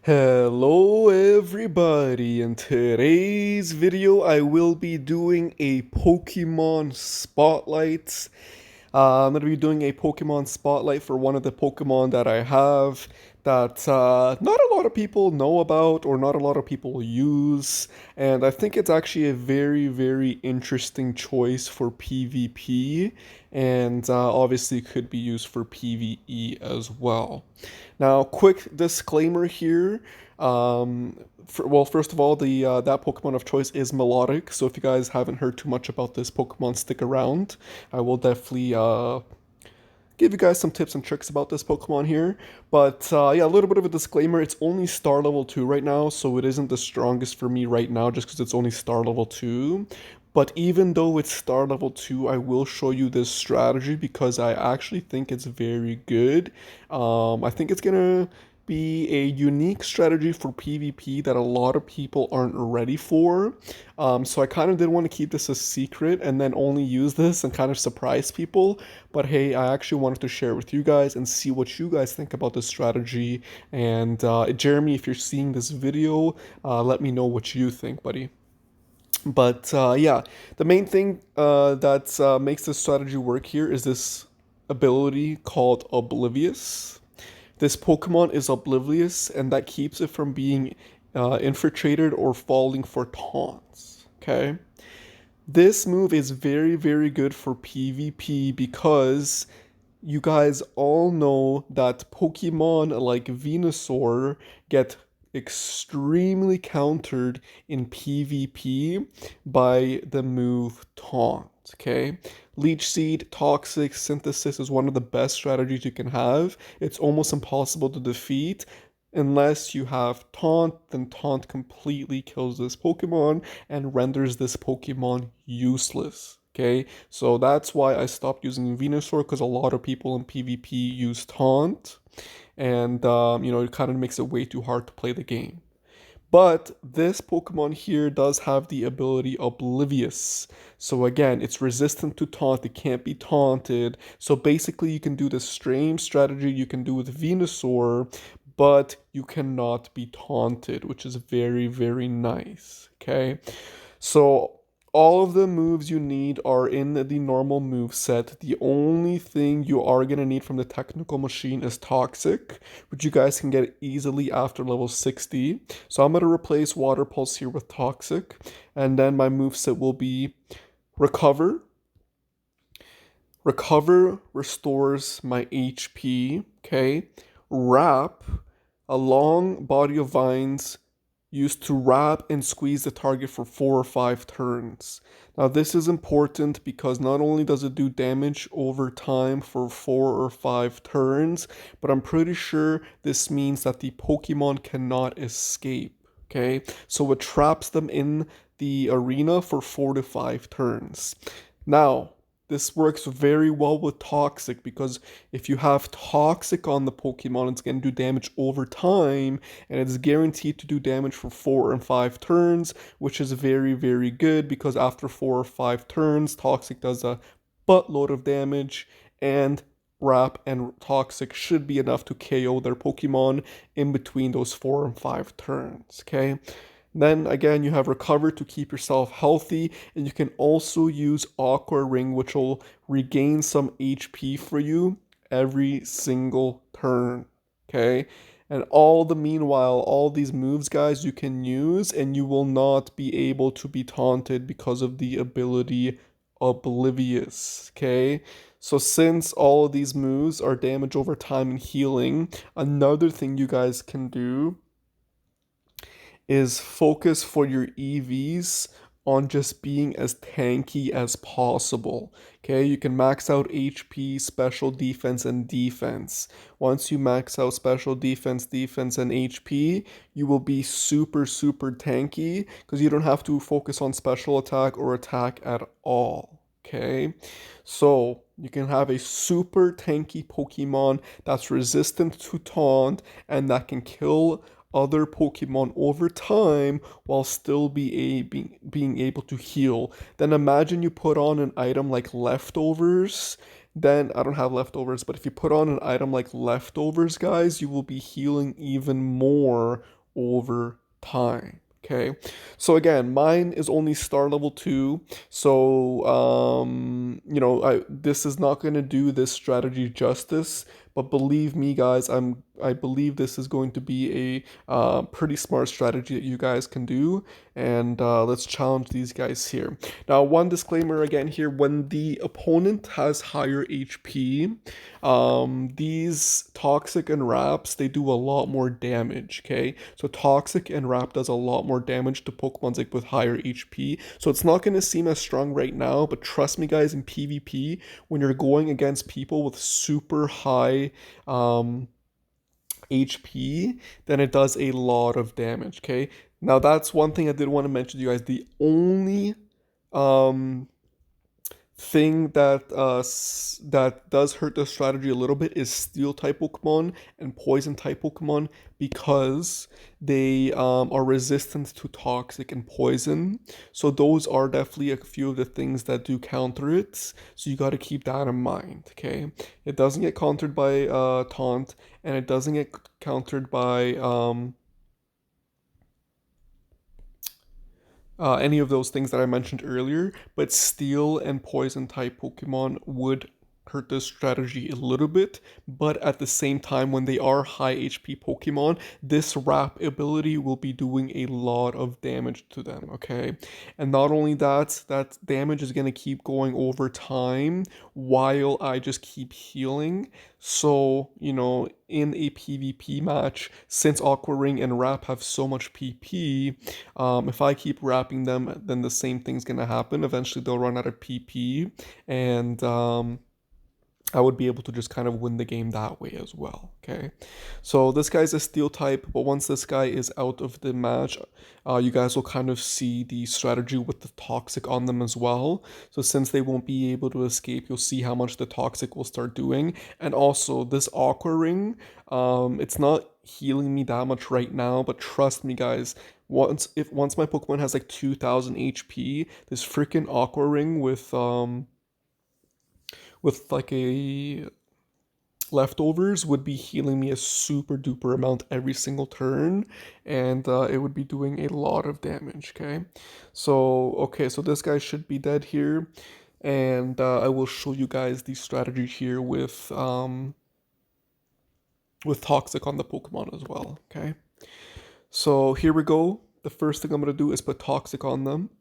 Hello everybody, in today's video I will be doing a Pokemon Spotlight. I'm going to be doing a Pokemon Spotlight for one of the Pokemon that I have that not a lot of people know about or not a lot of people use. And I think it's actually a very, very interesting choice for PvP and obviously could be used for PvE as well. Now, quick disclaimer here. First of all, the that Pokemon of choice is MILOTIC. So if you guys haven't heard too much about this Pokemon, stick around. I will definitely give you guys some tips and tricks about this Pokemon here. But yeah, a little bit of a disclaimer. It's only star level 2 right now, so it isn't the strongest for me right now just because it's only star level 2. But even though it's star level 2, I will show you this strategy because I actually think it's very good. I think it's gonna be a unique strategy for PvP that a lot of people aren't ready for. So I kind of did want to keep this a secret and then only use this and kind of surprise people. But hey, I actually wanted to share with you guys and see what you guys think about this strategy. And Jeremy, if you're seeing this video, let me know what you think, buddy. But yeah, the main thing that makes this strategy work here is this ability called Oblivious. This Pokemon is oblivious, and that keeps it from being infiltrated or falling for taunts. Okay? This move is very, very good for PvP because you guys all know that Pokemon like Venusaur get extremely countered in PvP by the move Taunt. Okay, Leech Seed, Toxic, Synthesis is one of the best strategies you can have. It's almost impossible to defeat. Unless you have Taunt, then Taunt completely kills this Pokemon and renders this Pokemon useless. Okay, so that's why I stopped using Venusaur because a lot of people in PvP use Taunt, and it kind of makes it way too hard to play the game. But this Pokemon here does have the ability Oblivious. So again, it's resistant to taunt, it can't be taunted. So basically you can do the strange strategy you can do with Venusaur, but you cannot be taunted, which is very, very nice. Okay. So all of the moves you need are in the normal move set. The only thing you are going to need from the technical machine is Toxic, which you guys can get easily after level 60. So I'm going to replace Water Pulse here with Toxic, and then my move set will be Recover. Recover restores my HP, okay? Wrap, a long body of vines used to wrap and squeeze the target for 4 or 5 turns. Now, this is important because not only does it do damage over time for 4 or 5 turns, but I'm pretty sure this means that the Pokemon cannot escape. Okay, so it traps them in the arena for 4 to 5 turns. Now, this works very well with Toxic because if you have Toxic on the Pokemon, it's going to do damage over time and it's guaranteed to do damage for 4 and 5 turns, which is very, very good because after 4 or 5 turns, Toxic does a buttload of damage and Wrap and Toxic should be enough to KO their Pokemon in between those 4 and 5 turns, okay? Then again, you have Recover to keep yourself healthy, and you can also use Aqua Ring, which will regain some HP for you every single turn. Okay? And meanwhile, all these moves, guys, you can use, and you will not be able to be taunted because of the ability Oblivious. Okay? So since all of these moves are damage over time and healing, another thing you guys can do is focus for your EVs on just being as tanky as possible. Okay, you can max out HP, special defense, and defense. Once you max out special defense, and HP, you will be super, super tanky because you don't have to focus on special attack or attack at all. Okay, so you can have a super tanky Pokemon that's resistant to taunt and that can kill other Pokemon over time while still being able to heal. Then imagine you put on an item like Leftovers then I don't have leftovers. But if you put on an item like leftovers, guys, you will be healing even more over time. Okay, so again, mine is only star level 2, so this is not going to do this strategy justice, but believe me, guys, I believe this is going to be a pretty smart strategy that you guys can do, and let's challenge these guys here. Now, one disclaimer again here: when the opponent has higher HP, these toxic and wraps, they do a lot more damage. Okay, so toxic and wrap does a lot more damage to Pokemons like with higher HP. So it's not going to seem as strong right now, but trust me, guys, in PvP, when you're going against people with super high HP, then it does a lot of damage. Okay, now that's one thing I did want to mention to you guys. The only um thing that does hurt the strategy a little bit is steel type Pokemon and poison type Pokemon, because they are resistant to toxic and poison. So those are definitely a few of the things that do counter it. So you got to keep that in mind. Okay, it doesn't get countered by taunt, and it doesn't get countered by any of those things that I mentioned earlier, but steel and poison type Pokemon would hurt this strategy a little bit, but at the same time, when they are high HP Pokemon, this wrap ability will be doing a lot of damage to them, okay? And not only that, that damage is going to keep going over time while I just keep healing. So, in a PvP match, since Aqua Ring and Wrap have so much PP, if I keep wrapping them, then the same thing's gonna happen. Eventually, they'll run out of PP, and I would be able to just kind of win the game that way as well. Okay, so this guy's a steel type, but once this guy is out of the match, you guys will kind of see the strategy with the toxic on them as well. So since they won't be able to escape, you'll see how much the toxic will start doing. And also this Aqua Ring, it's not healing me that much right now, but trust me, guys. Once my Pokemon has like 2,000 HP, this freaking Aqua Ring with like a leftovers would be healing me a super duper amount every single turn, and it would be doing a lot of damage. Okay, so this guy should be dead here, and I will show you guys the strategy here with toxic on the Pokemon as well. Okay, so here we go. The first thing I'm gonna do is put toxic on them.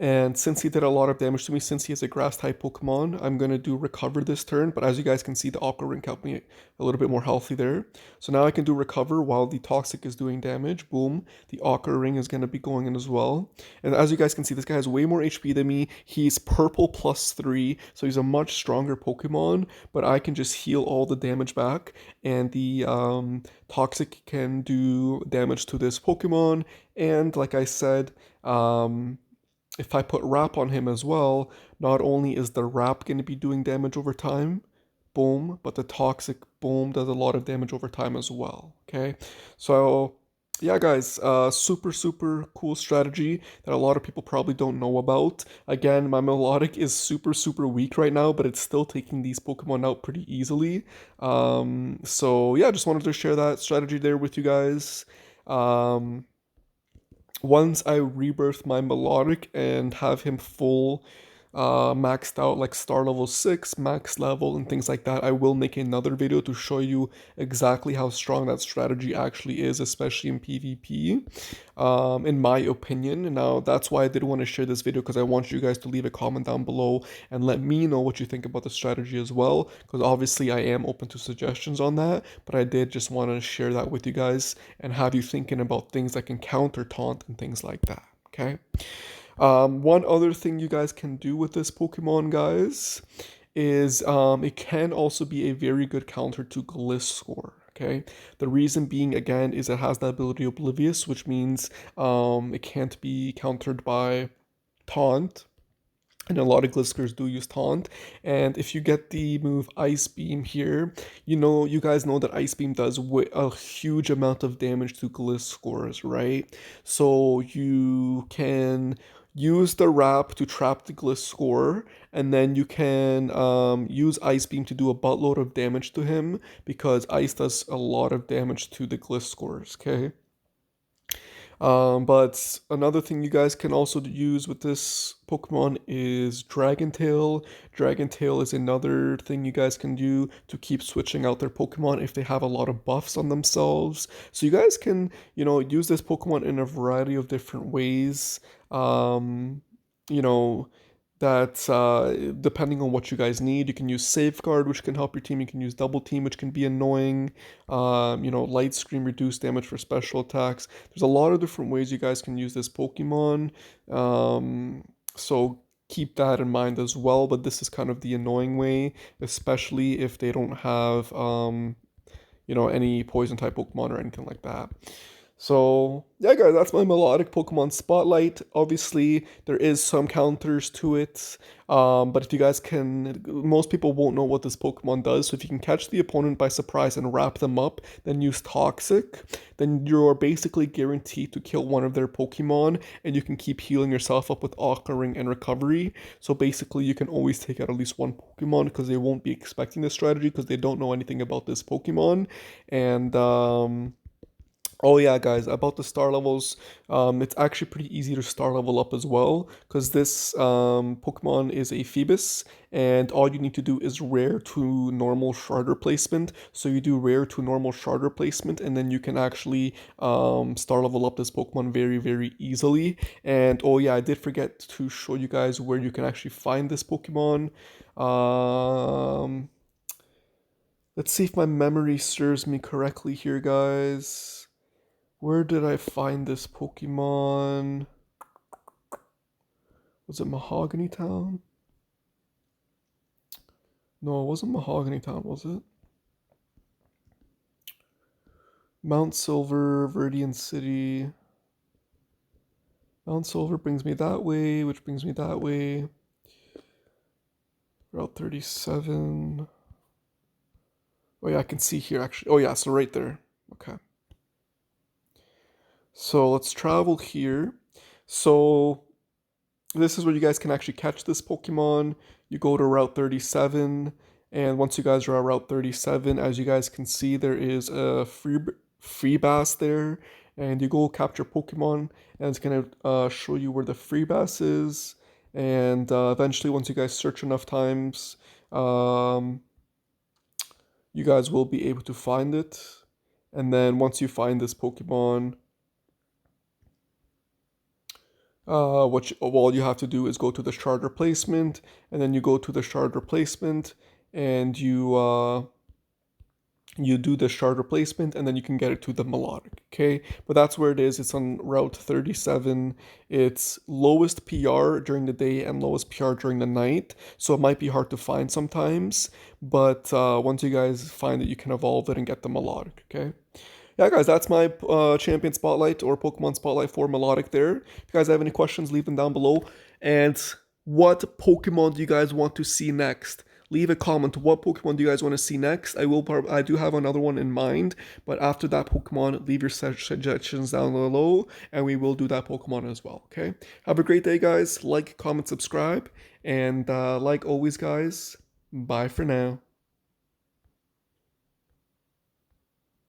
And since he did a lot of damage to me, since he is a grass type Pokemon, I'm going to do recover this turn. But as you guys can see, the Aqua Ring helped me a little bit more healthy there. So now I can do recover while the Toxic is doing damage. Boom. The Aqua Ring is going to be going in as well. And as you guys can see, this guy has way more HP than me. He's purple +3, so he's a much stronger Pokemon. But I can just heal all the damage back. And the Toxic can do damage to this Pokemon. And like I said, if I put wrap on him as well, not only is the wrap going to be doing damage over time, boom, but the toxic, boom, does a lot of damage over time as well. Okay, so yeah, guys, super, super cool strategy that a lot of people probably don't know about. Again, my Milotic is super, super weak right now, but it's still taking these Pokemon out pretty easily. So yeah, just wanted to share that strategy there with you guys. Once I rebirth my Melodic and have him full maxed out like star level 6, max level, and things like that, I will make another video to show you exactly how strong that strategy actually is, especially in PvP, in my opinion. Now, that's why I did want to share this video, because I want you guys to leave a comment down below and let me know what you think about the strategy as well, because obviously I am open to suggestions on that, but I did just want to share that with you guys and have you thinking about things that can counter taunt and things like that, okay? One other thing you guys can do with this Pokemon, guys, is it can also be a very good counter to Gliscor. Okay, the reason being, again, is it has the ability Oblivious, which means it can't be countered by Taunt. And a lot of Gliscors do use Taunt. And if you get the move Ice Beam here, you guys know that Ice Beam does a huge amount of damage to Gliscors, right? So you can use the wrap to trap the Gliscor, and then you can use Ice Beam to do a buttload of damage to him because Ice does a lot of damage to the Gliscors, okay? But another thing you guys can also use with this Pokemon is Dragon Tail. Dragon Tail is another thing you guys can do to keep switching out their Pokemon if they have a lot of buffs on themselves. So you guys can, use this Pokemon in a variety of different ways. Um, you know, that depending on what you guys need, you can use Safeguard, which can help your team. You can use Double Team, which can be annoying. Light Screen, reduce damage for special attacks. There's a lot of different ways you guys can use this Pokemon. So keep that in mind as well. But this is kind of the annoying way, especially if they don't have any poison type Pokemon or anything like that. So, yeah, guys, that's my melodic Pokemon Spotlight. Obviously, there is some counters to it, but if you guys can, most people won't know what this Pokemon does. So if you can catch the opponent by surprise and wrap them up, then use Toxic, then you're basically guaranteed to kill one of their Pokemon, and you can keep healing yourself up with Aqua Ring and Recovery. So basically, you can always take out at least one Pokemon because they won't be expecting this strategy because they don't know anything about this Pokemon. And, oh yeah, guys, about the star levels, it's actually pretty easy to star level up as well, because this Pokemon is a Phoebus, and all you need to do is rare to normal shard replacement. So you do rare to normal shard replacement, and then you can actually star level up this Pokemon very, very easily. And oh yeah, I did forget to show you guys where you can actually find this Pokemon. Let's see if my memory serves me correctly here, guys. Where did I find this Pokemon? Was it Mahogany Town? No, it wasn't Mahogany Town, was it? Mount Silver, Viridian City. Mount Silver brings me that way, which brings me that way. Route 37. Oh yeah, I can see here actually. Oh yeah, so right there. Okay. So let's travel here. So this is where you guys can actually catch this Pokemon. You go to Route 37, and once you guys are at Route 37, as you guys can see, there is a free bass there, and you go capture Pokemon, and it's gonna show you where the free bass is, and eventually, once you guys search enough times, you guys will be able to find it, and then once you find this Pokemon, all you have to do is go to the shard replacement, and then you go to the shard replacement, and you do the shard replacement, and then you can get it to the melodic. Okay, but that's where it is. It's on Route 37. It's lowest PR during the day and lowest PR during the night, so it might be hard to find sometimes. But once you guys find it, you can evolve it and get the melodic. Okay. Yeah, guys, that's my champion spotlight or Pokemon spotlight for Melodic there. If you guys have any questions, leave them down below. And what Pokemon do you guys want to see next? Leave a comment. What Pokemon do you guys want to see next? I do have another one in mind, but after that Pokemon, leave your suggestions down below, and we will do that Pokemon as well. Okay. Have a great day, guys. Like, comment, subscribe, and like always, guys. Bye for now.